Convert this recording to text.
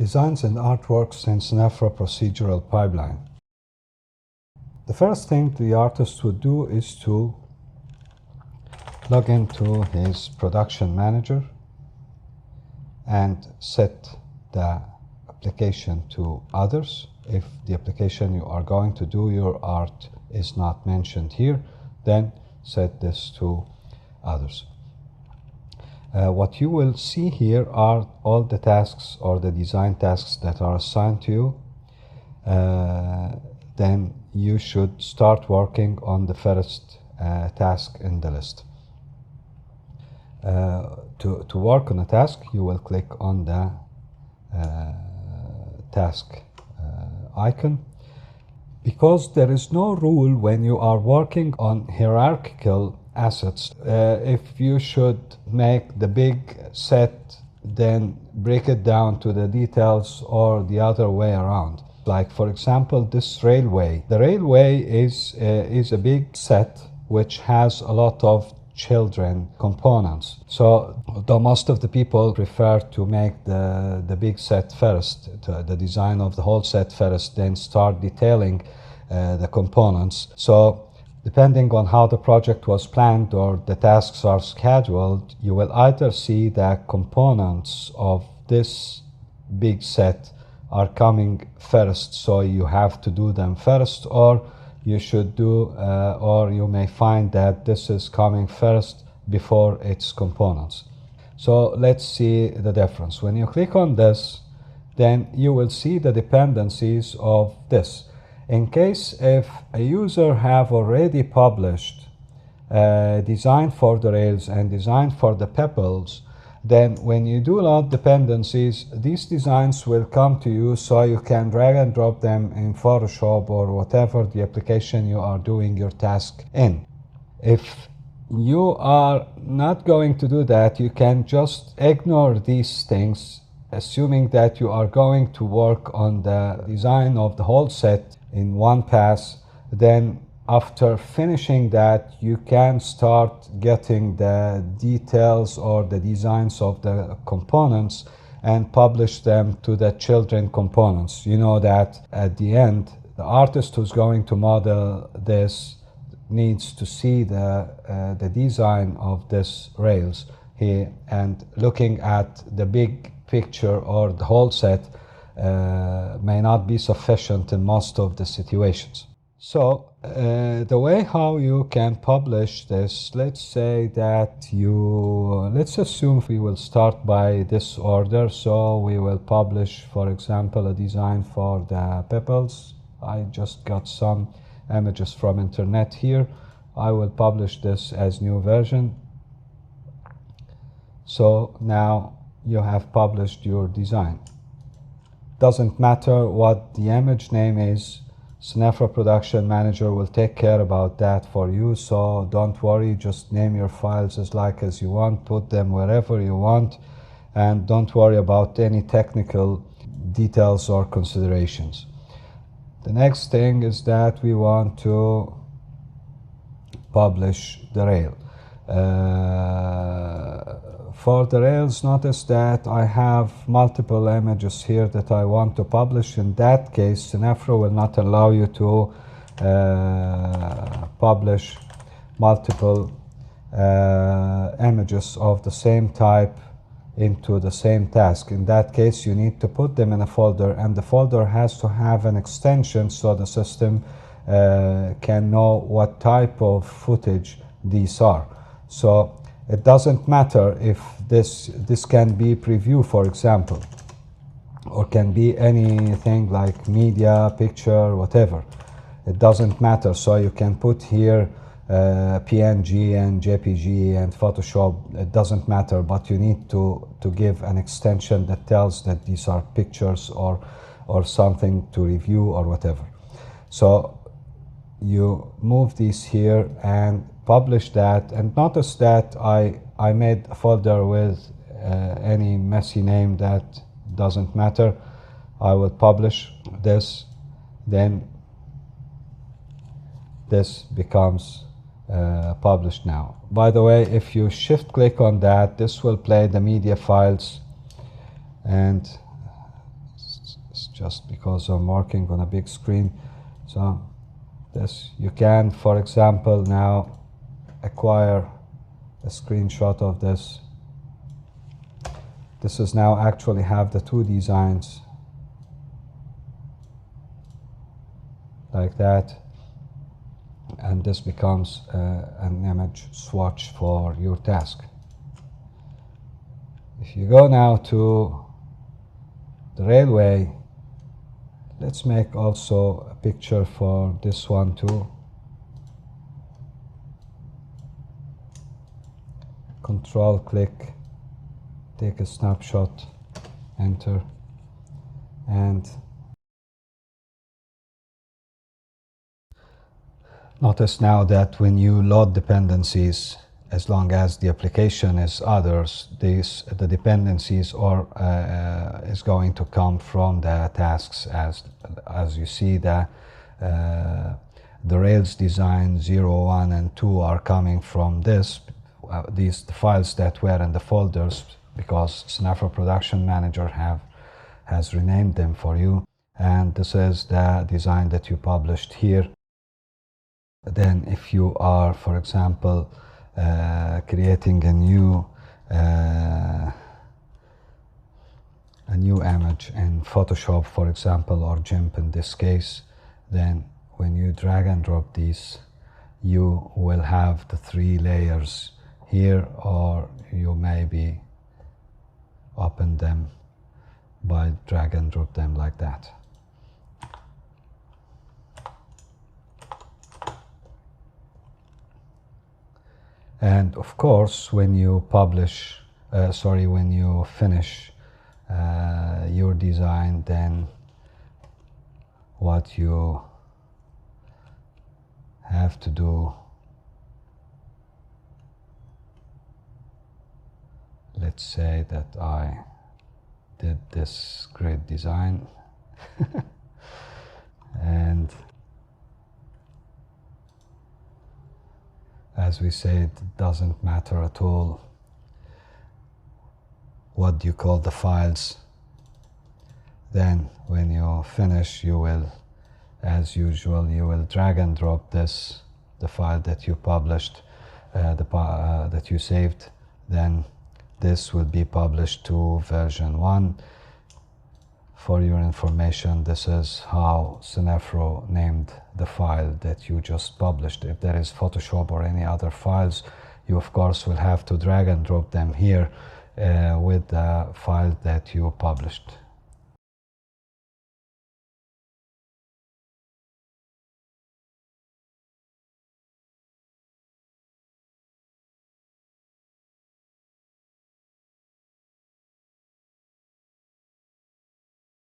Designs and artworks in Seneferu procedural pipeline. The first thing the artist would do is to log into his production manager and set the application to others. If the application you are going to do your art is not mentioned here, then set this to others. What you will see here are all the tasks or the design tasks that are assigned to you. Then you should start working on the first task in the list. To work on a task, you will click on the task icon. Because there is no rule when you are working on hierarchical assets, if you should make the big set, then break it down to the details, or the other way around. Like, for example, this railway. The railway is a big set which has a lot of children components. So though most of the people prefer to make the big set first, the design of the whole set first, then start detailing the components. So depending on how the project was planned or the tasks are scheduled, you will either see that components of this big set are coming first, so you have to do them first, or you should do, or you may find that this is coming first before its components. So let's see the difference. When you click on this, then you will see the dependencies of this. In case if a user have already published design for the rails and design for the pebbles, then when you do load dependencies, these designs will come to you, so you can drag and drop them in Photoshop or whatever the application you are doing your task in. If you are not going to do that, you can just ignore these things, assuming that you are going to work on the design of the whole set in one pass. Then after finishing that, you can start getting the details or the designs of the components and publish them to the children components. You know that at the end, the artist who's going to model this needs to see the design of this rails here, and looking at the big picture or the whole set may not be sufficient in most of the situations. So the way how you can publish this, let's say that let's assume we will start by this order. So we will publish, for example, a design for the pebbles. I just got some images from internet here. I will publish this as new version. So now you have published your design. Doesn't matter what the image name is, Seneferu Production Manager will take care about that for you, so don't worry, just name your files as you want, put them wherever you want, and don't worry about any technical details or considerations. The next thing is that we want to publish the rail. For the rails, notice that I have multiple images here that I want to publish. In that case, Seneferu will not allow you to publish multiple images of the same type into the same task. In that case, you need to put them in a folder, and the folder has to have an extension so the system can know what type of footage these are. So it doesn't matter if this can be preview, for example, or can be anything like media, picture, whatever. It doesn't matter. So you can put here PNG and JPG and Photoshop. It doesn't matter, but you need to give an extension that tells that these are pictures or something to review or whatever. So you move these here and publish that, and notice that I made a folder with any messy name. That doesn't matter. I will publish this, then this becomes published now. By the way, if you shift click on that, this will play the media files, and just because I'm working on a big screen. So this, you can, for example, now acquire a screenshot of this. This is now actually have the two designs like that, and this becomes an image swatch for your task. If you go now to the railway, let's make also a picture for this one too. Control click, take a snapshot, enter, and notice now that when you load dependencies, as long as the application is others, the dependencies is going to come from the tasks. As you see, the Rails design 0, 1, and 2 are coming from this. These the files that were in the folders, because Seneferu Production Manager has renamed them for you. And this is the design that you published here. Then if you are, for example, creating a new image in Photoshop, for example, or GIMP in this case, then when you drag and drop these, you will have the 3 layers here, or you maybe open them by drag and drop them like that. And of course, when you publish, when you finish your design, then what you have to do, let's say that I did this great design and as we said, it doesn't matter at all what do you call the files. Then when you finish, you will, as usual, you will drag and drop this, the file that you published, that you saved. Then this will be published to version 1. For your information, this is how Seneferu named the file that you just published. If there is Photoshop or any other files, you of course will have to drag and drop them here with the file that you published.